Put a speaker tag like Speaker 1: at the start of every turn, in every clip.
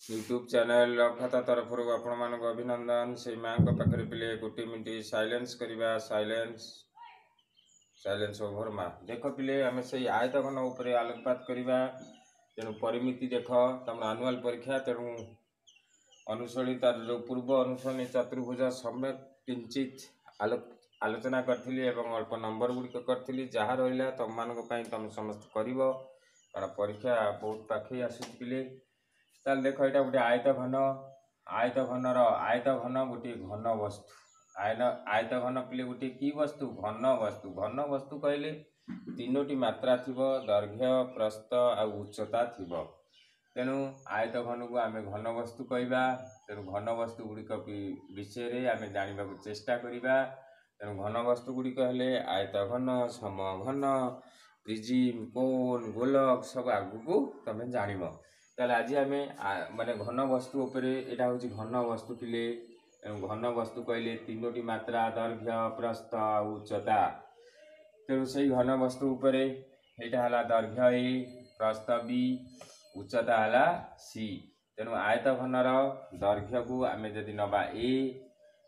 Speaker 1: YouTube channel खाता तरफ आपण अभिनंदन। से माँ पाखे पिले गोटे मिनट साइलेंस करवा साइलेंस ओभर माँ देख पिले आम से आयत घन उपर आलोकपात करवा। तेणु परिमिति देख तुम आनुआल परीक्षा तेणु अनुशोणी तार जो पूर्व अनुशोणी चतुर्भुज समेत किंचित आलोचना करी अल्प नंबर गुड़िक करी जहाँ रहा तुम मानी तुम समस्त कर कारण परीक्षा बहुत पाखे आसूँ पिले। ताल देख यहाँ गोटे आयत घन गोटे घन वस्तु आयत घन पिले गोटे की वस्तु घन वस्तु कहले तीनोटी मात्रा थिबो दैर्घ्य प्रस्थ आ उच्चता थिबो। तेणु आयत घन को आम घन वस्तु कहवा। तेणु घन वस्तु गुड़िक विषय रे आम जानवा चेष्टा करवा। तेणु घन वस्तु गुड़िक हेले आयत घन समघन प्रिजिम कोन गोलक सब आगू तुम जान। ताले आज आम माने घन वस्तु उपरे एटा हूँ घन वस्तु पिले। घन वस्तु कहले तीनोटी मात्रा दैर्घ्य प्रस्थ उच्चता। तेणु से घन वस्तु उपरे एटा हला दैर्घ्य ए प्रस्थ बी उच्चता हला सी। तेणु आयत घनर दैर्घ्य को आम जदि नबा ए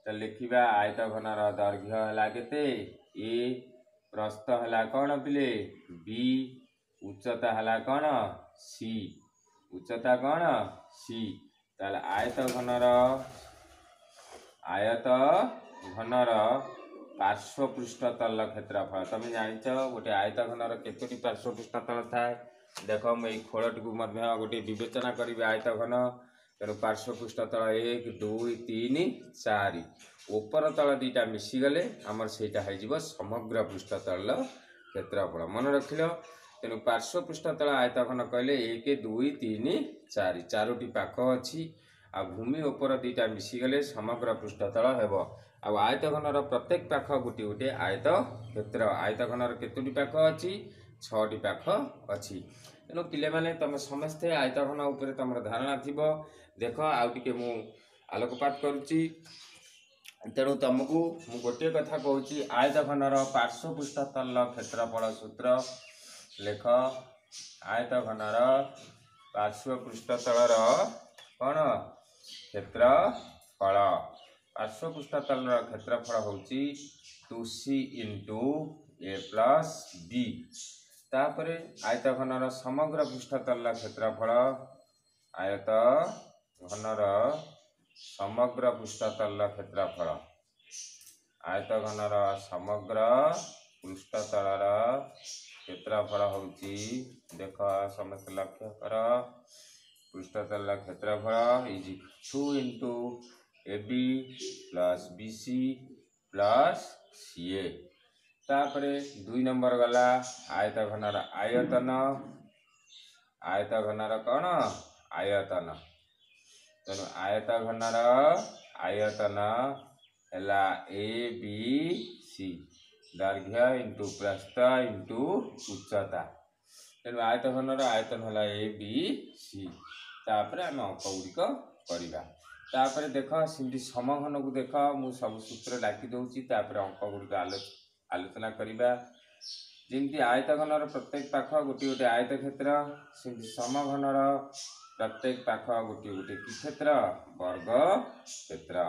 Speaker 1: तो लिखा आयत घनर दैर्घ्य हला केते ए प्रस्थ हला कौन पिले बी उच्चता हला कौन सी उच्चता कौन सी। ताल आयत घनर पार्श्व पृष्ठतल क्षेत्रफल तुम जान गोटे आयत घनर केतोटी पार्श्व पृष्ठतल थाए। देख मुझे खोलटी को गोटे विवेचना करी आयत घन। तेणु पार्श्व पृष्ठतल 1 2 3 4 ऊपर तल दीटा मिसीगले आमर सेटा हो समग्र पृष्ठतल क्षेत्रफल मन रखिल। तेणु पार्श्व पृष्ठतल आयत घन कहले 1 2 3 4 चारोटी पाख अच्छी आ भूमि ऊपर दीटा मिसीगले समग्र पृष्ठतल हेब। आयत घनर प्रत्येक पाख गोटे गोटे आयत क्षेत्र आयत घनर केतोटी पाख अच्छी 6टी पाख अच्छी। तेणु पिले माने तुम समस्ते आयत घन उपर तुम धारणा थिबो। देख आउ टिके मु आलोकपात करुच्ची। तेणु तुमको मु गोटे कथा कहूँ आयत घनर पार्श्व पृष्ठतल क्षेत्रफल सूत्र लेख। आयत घनर पार्श्व पृष्ठतलर कौन क्षेत्रफल पार्श्व पृष्ठतल क्षेत्रफल हूँ 2c इंटू ए प्लस बी। तापरे आयत घनर समग्र पृष्ठतल क्षेत्रफल आयत घनर समग्र पृष्ठतल क्षेत्रफल आयत घनर समग्र पृष्ठतलर क्षेत्रफल हूँ देख समस्त लक्ष्य कर पृष्ठतल क्षेत्रफल is 2 into A B plus B C plus C A. तापरे 2 नंबर गला आयत घनर आयतन आयत घनर कौन आयतन। तेणु आयत घनर आयतन है ए बी सी दैर्घ्य इंटू प्रस्थ इंटू उच्चता। तेणु आयत घनर आयतन है ए बी सी। तापरे आम अंक गुड़िक करवा। तापरे देख सिंधी समघन को देख मु सब सूत्र डाकी दूसरी अंक गुड़िक आलोचना करवा। जमी आयत घनर प्रत्येक पाख गोटे गोटे आयत क्षेत्र सिंधी समघनर प्रत्येक पाख गोटे गोटे कि क्षेत्र वर्ग क्षेत्र।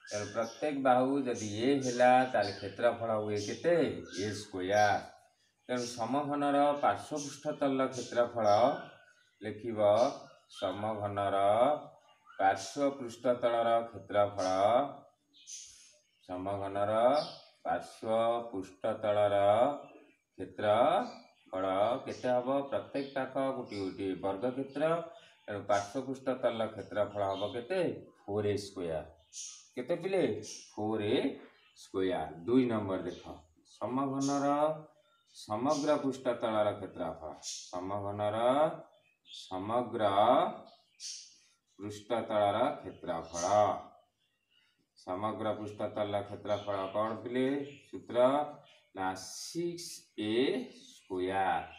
Speaker 1: तेणु प्रत्येक बाहु जदि ए है ताल क्षेत्रफल हुए केते ए स्क्वायर। तेणु समघनर पार्श्व पृष्ठतल क्षेत्रफल लिखिब समघनर पार्श्व पृष्ठतलर क्षेत्रफल समघनर पार्श्व पृष्ठतलर क्षेत्रफल केते हम प्रत्येक पाख गोटे गोटे वर्ग क्षेत्र। तेणु पार्श्व पृष्ठतल क्षेत्रफल हम केते 4a स्क्वायर केते पिले 4a स्क्वायर। 2 नंबर देख समघनर समग्र पृष्ठतलर क्षेत्रफल समघनर समग्र पृष्ठतलर क्षेत्रफल समग्र पृष्ठतल क्षेत्रफल कौन पिले सूत्र ना 6a स्क्वायर।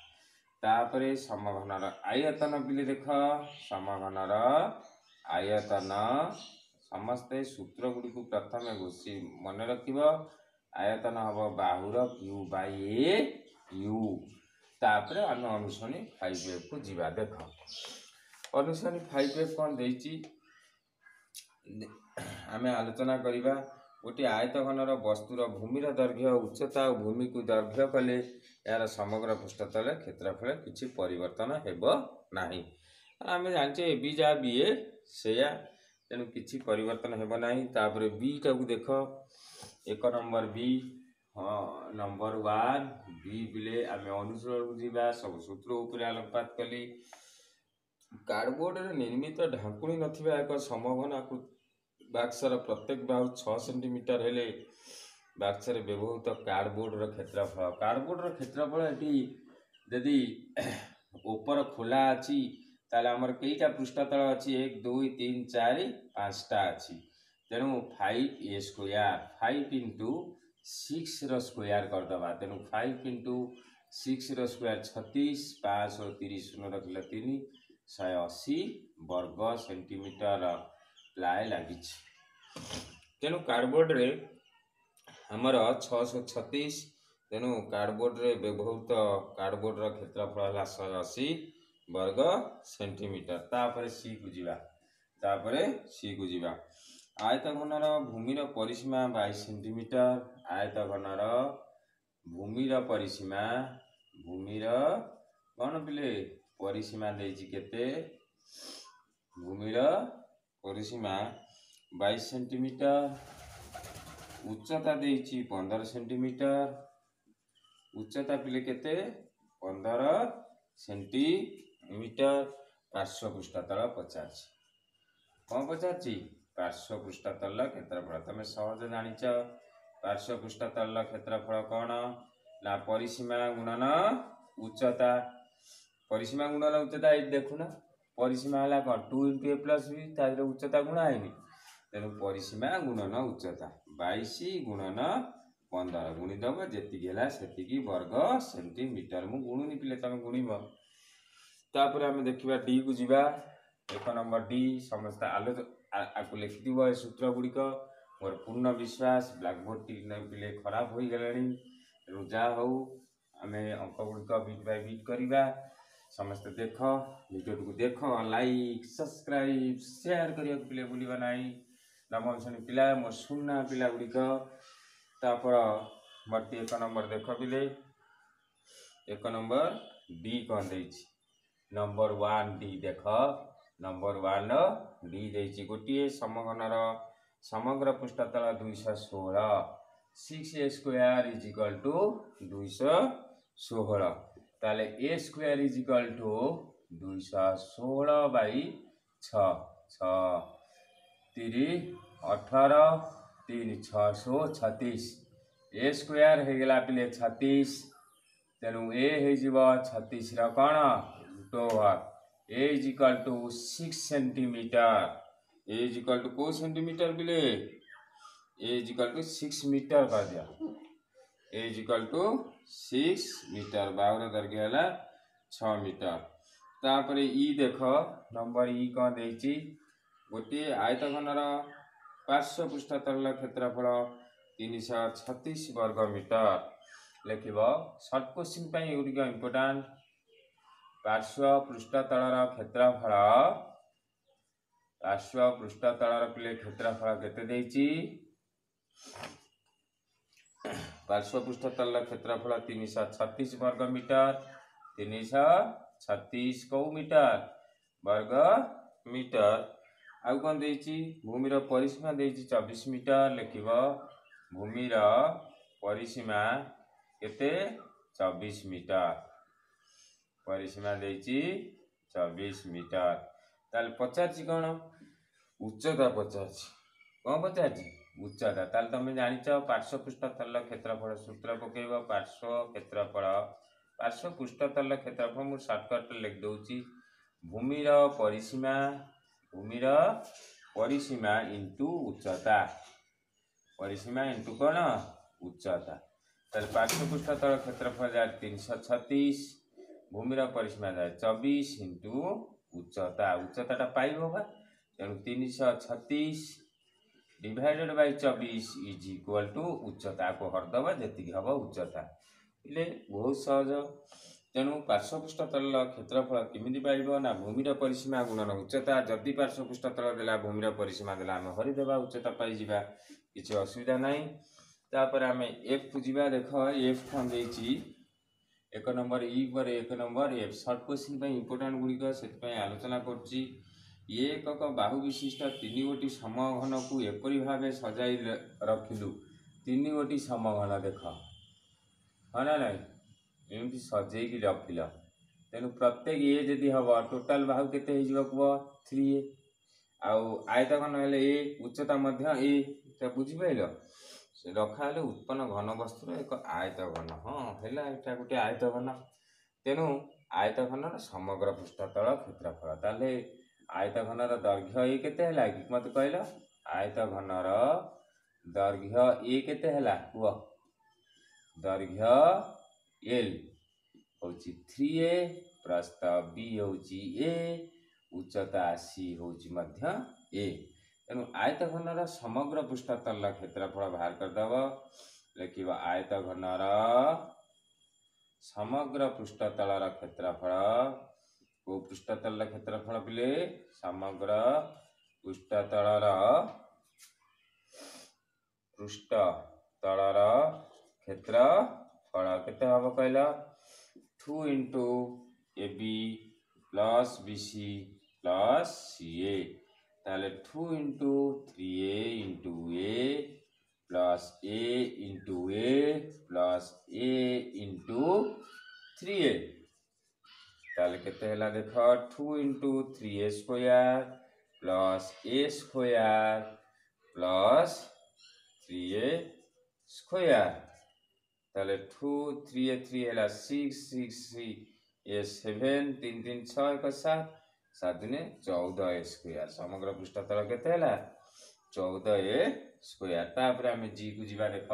Speaker 1: तापरे समघनर आयतन पिले देख समघनर आयतन समस्ते सूत्र गुड़ी को प्रथम घोषी मन रखिब। आयतन हम बाहुर क्यू बाई ए यू। तापरे आम अनुसरणी 5f को जीवा। देख अनुसारी 5F कौन देइछि आमे आलोचना करिबा। गोटे आयतघनर वस्तुर भूमिर दैर्घ्य उच्चता और भूमि को दैर्घ्य कले यार समग्र पृष्ठतल क्षेत्रफल किछि परिवर्तन हेबो नाही। आमे जानचे बी जा बी ए सेया तेणु किछि परिवर्तन हेबो नाही। तापर बी टाकू देख एक नंबर बी नंबर 1 बी बिले आमे अनुसरण को जीवा सब सूत्र ऊपर आलोकपात कली। कार्डबोर्ड रे निर्मित ढांकुणी नथिबा एक समघन बाक्सर प्रत्येक बाहु 6 सेंटीमीटर हेले बाक्सर व्यवहृत कार्डबोर्ड क्षेत्रफल। कार्डबोर्ड क्षेत्रफल एटी यदि ऊपर खोला अच्छी ताले आमर कईटा पृष्ठतल अच्छी 1 2 3 4 5टा अच्छी तेणु 5a स्क्वायर 5 इंटू 6 रो स्क्वायर करदबा। तेणु 5 इंटू 6 रो स्क्वायर 36 5 और 30 शून्य रखिले 3 180 वर्ग सेंटीमीटर प्लाय लगी। तेणु कार्डबोर्ड रे हमर 636 तेणु कार्डबोर्ड रे व्यवहृत कार्डबोर्ड रो क्षेत्रफल है 180 वर्ग सेंटीमीटर। तापर सी को जीवा आयतघनर भूमिर परिसीमा 22 सेंटीमीटर। आयतघनर भूमिर परिसीमा कौन पिले परिसीमा देइछि केते भूमिर परिसीमा 22 सेंटीमीटर। उच्चता देइछि 15 सेंटीमीटर। उच्चता पिले केते 15 सेंटीमीटर। पार्श्व पृष्ठतल पचास कौन पचार पार्श्व पृष्ठतल क्षेत्रफल तुम सहज जानिच। पार्श्व पृष्ठतल क्षेत्रफल कौन ना परिसीमा गुणन उच्चता। परिसीमा गुणन उच्चता ये देखुना परिसीमा है कौन 2 इंटू ए प्लस बी तार उच्चता गुणा है तेणु परिसीमा गुणन उच्चता 22 गुणन 15 गुणीदब जी वर्ग सेंटीमीटर मु गुणुनी पिले तुम गुणब। तापर आम देखा डी को जीवा एक नंबर डी समस्त आपको लिखि सूत्र गुड़िक मोर पूर्ण विश्वास ब्लैकबोर्ड टी पिले खराब हो गला जहाँ हूँ आम अंक गुड़िक बिट बाय बिट करवा। समस्त देख वीडियो को देख लाइक सब्सक्राइब शेयर करने पिले भूलवा ना। नवम श्रेणी पिला मोर सुना पिला गुड़िक तापर मत एक नंबर देख पिले एक नंबर डी कौन दे नंबर 1 डी देख नंबर 1 डी देछि गोटे समघनर समग्र पृष्ठतल 216 6a square is equal to 216 ताले a square is equal to 216 by 6 6 3 18 3 636 a square हो गला पिले 36 तेणु ए हो 36 कौन टोवर a is equal to 6 centimetre. A is equal to को सेंटीमीटर बिले a is equal to 6 metre कर दिया। ए इज इक्वल टू 6 मीटर बाहुर दैर्घ्य है 6 मीटर। तापर ई देख नंबर ई कौन देछि गोटे आयतघनर पार्श्व पृष्ठतल क्षेत्रफल 336 वर्ग मीटर लिख सर्ट क्वेश्चन गुड़िक इम्पोर्टाट। पार्श्व पृष्ठतल क्षेत्रफल पार्श्व पृष्ठतल पिले क्षेत्रफल केते देछि पार्श्व पृष्ठतल क्षेत्रफल 336 वर्ग मीटर 336 कौ मीटर वर्ग मीटर। आउ कौन देछि भूमिर परिसीमा देछि 24 मीटर लिख भूमिर परिसीमा केते 24 मीटर परिसीमा देछि 24 मीटर। ताल पचार कौन उच्चता पचार कौन पचार उच्चता ताल तुम जानिच पार्श्व पृष्ठतल क्षेत्रफल सूत्र पकेब पार्श्व क्षेत्रफल पार्श्व पृष्ठतल क्षेत्रफल मु सर्टकट लिख दउची भूमिर परिसीमा इंटू उच्चता परिसीमा इंटू कौन उच्चता। ताल पार्श्व पृष्ठतल क्षेत्रफल जाए 336 भूमिर परिसीमा जाए 24 इंटू उच्चता उच्चता पाइबा तेणु 336 divided by 24 is equal to उच्चता को हरदबा जी हम उच्चता इले बहुत सहज तेणु पार्श्वपृष्ठ तल क्षेत्रफल केमिति पाइब ना भूमिर परिसीमा गुणन उच्चता जदि पार्श्वपृष्ठ तल देला भूमिर परिसीमा देला आम हरिदेवा उच्चता पाइबा किसी असुविधा नहीं। तापर आम एफ को जीवा देख एफ कौन देछि 1 नंबर ई पर 1 number F short question important गुड़िक से आलोचना करुच्ची एकक बाहु विशिष्ट 3 गोटी समघन को एपरी भाव सजाई रखिलु 3 गोटी समघन देख हाँ ना नहीं एमती सजेकी रखिल तेणु प्रत्येक ए जदि हम टोटाल बाहु केते कह 3a आउ आयतघन हेले ए उच्चता मध्य ए तो बुझिपाइल से रखा उत्पन्न घन वस्तुर एक आयतघन हाँ है यहाँ गोटे आयतघन तेणु आयतघनर समग्र पृष्ठतल क्षेत्रफल ताले आयतघनर दैर्घ्य ए केते हला कि मत कहल आयतघनर दैर्घ्य ए केते हला कुह दैर्घ्य एल होची 3a प्रस्थ b होची a उच्चता c होची मध्य a तेणु आयतघनर समग्र पृष्ठतल क्षेत्रफल बाहर करदेव लिखिबा आयतघनर समग्र पृष्ठतलर क्षेत्रफल को पृष्ठतल क्षेत्रफल पिले समग्र पृष्ठतलर क्षेत्रफल केते हम कहला 2 into AB plus BC plus CA ताले 2 into 3A into A plus A into A plus A into 3A ताले केते हला देख 2 into 3A square plus A square plus 3A square ताले 2 3 3 है 6 6 3 ये 7 3 3 6 1 7 7 दिन 14 ए स्क्वायर समग्र पृष्ठतल केते हला 14 ए स्क्वायर तापर आमे जी को जीवा देख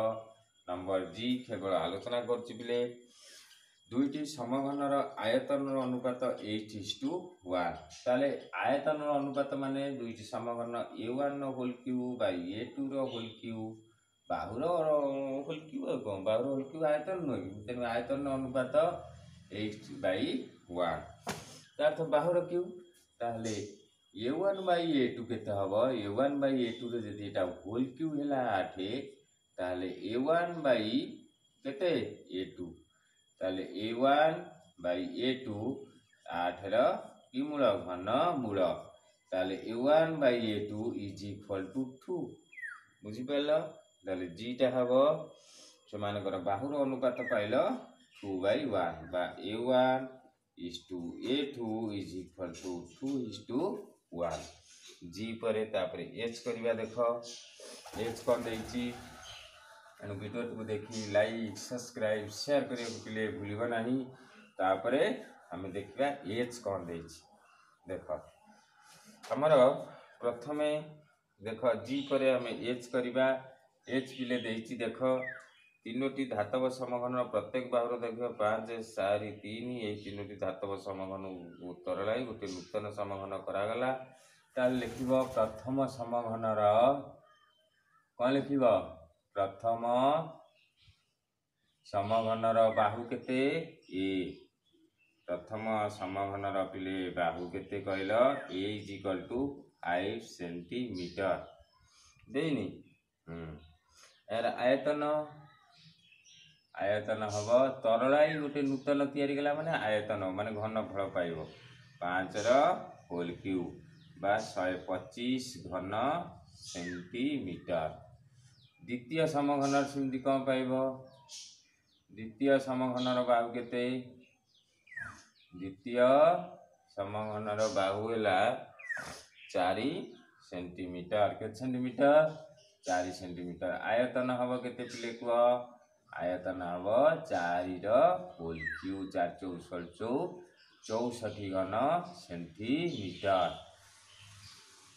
Speaker 1: नंबर जी केवल आलोचना करछि बिले दुईटी समघनर आयतनर अनुपात 8:1 ताले आयतनर अनुपात माने दुईटी समघन a1 whole cube by a2 रो होल क्यूब बाहुर होल क्यूब कौन बाहुर होल क्यूब आयतन नुह तेणु आयतन अनुपात 8/1 तार बाहुर क्यूब ताहले a1 बाई a2 केते हबो a1 बाई a2 रे जदि एटा होल क्यूब हैला 8 ताहले a1 बाई केते a2 ताहले a1 बाई a2 8 रो की मूल घन मूल ताहले a1 by a2 is equal to 2 बुझि पाइल ताले जीटा हबो सेमानकर बाहुर अनुपात पाइल 2/1 बा a1 is to a2 is equal to 2:1 जी परे तापरे h करबा देखो h कोन देछि एनु वीडियो को देखि लाइक सब्सक्राइब शेयर करे के लिए भूलिबा नाही तापरे हम देखबा h कोन देछि देखो हमर प्रथमे देखो जी परे हम h करबा h पिले देछि देखो तीनोटी धातव समघन प्रत्येक बाहुर दैर्घ्य 5 4 3 ए तीनोटी धातव समघन तरलाई गोटे नूतन समघन करागला ताल लिखिबो प्रथम समघनर कोन लिखिबो प्रथम समघनर बाहु केते ए प्रथम समघनर पिले बाहु केते कहलो a = 5 सेंटीमीटर देनी यार आयतन हबो तरलाई गोटे नूतन तैयारी गला माने आयतन माने घनफल पाइबो 5 रो होल क्यूब बा 125 घन सेंटीमीटर द्वितीय समघनर सिमती कम पाइबो द्वितीय समघनर बाहु केते द्वितीय समघनर बाहु हैला 4 सेंटीमीटर के सेंटीमीटर 4 सेंटीमीटर आयतन हबो केते प्ले को आयतन हबो 4 रो होल क्यूब 4 4 64 घन सेंटीमीटर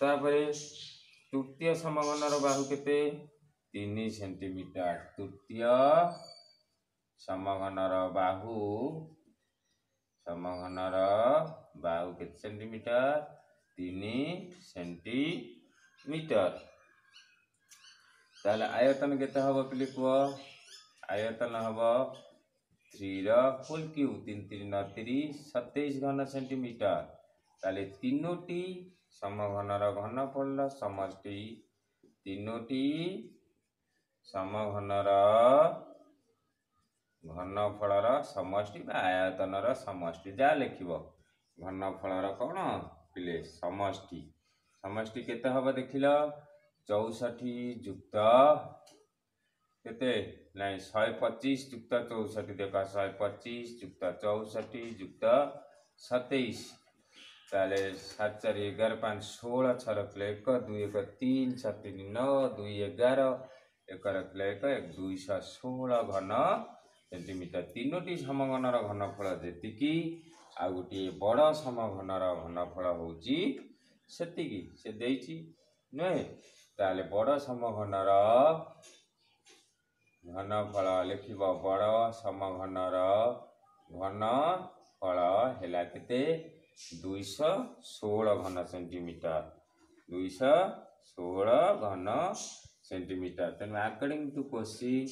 Speaker 1: तापरे तृतीय समघनर बाहु केते 3 सेंटीमीटर तृतीय समघनर बाहु केते सेंटीमीटर 3 सेंटीमीटर ताले आयतन केते हबो पिले को आयतन हबो A3 फुल क्यूब 3 3 9 30 27 घन सेंटीमीटर ताले तीनोटी समघनर घनफल समष्टि तीनोटी समघनर घनफलर समष्टि बा आयतनर समष्टि जा लिखिबो घनफलर कौन पिले समष्टि समष्टि केते हबो देखिलो 64 युक्त केते नहीं 125 युक्त 64 देखा 125 युक्त 64 युक्त 27 ताले 7 4 11 5 16 6 रखले 1 2 1 3 7 3 9 2 11 1 रखले 1 216 घन सेंटीमीटर तीनोटी समघनर घनफल जेतिकी आ गोटे बड़ समघनर घनफल होउची सेतिकी से देइची नय ताले बड़ समघनर घनफल लिखिब बड़ समघनर घनफल हेला केते 216 घन सेंटीमीटर 216 घन सेंटीमीटर तेन अकॉर्डिंग टू क्वेश्चन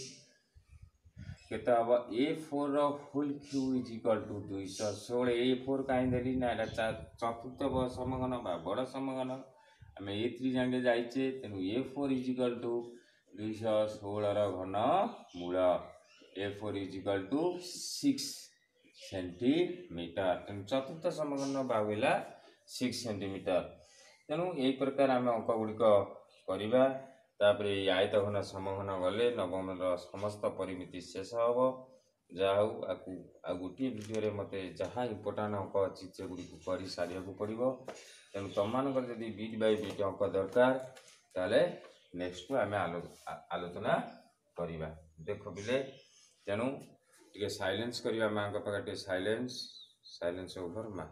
Speaker 1: केते हबो A4 full cube is equal to 216 A4 काई देली ना एटा चतुर्थ समघन बा बड़ समघन आम A3 जांगे जाइचे तेनु A4 इज इक्वल टू 216 घन मूल A4 is equal to 6 centimetre तेणु चतुर्थ समघन भाविला 6 सेंटीमीटर तेणु यही प्रकार आम अंक गुड़िक करवा तापर आयत घन समघन गले नवम समस्त परिमिति शेष हम जहाँ आ गोटे भिडियो मते जहाँ इम्पोर्टाट अंक अच्छी से गुड़ी कर सारे पड़ो तेणु तुम मानक जदि बीट बाय बीट अंक दरकार ताले नेक्स्ट आम आलोचना करवा देख बिले तेणु टे साइलेंस करवा माँ पाखे साइलेंस ओवर माँ।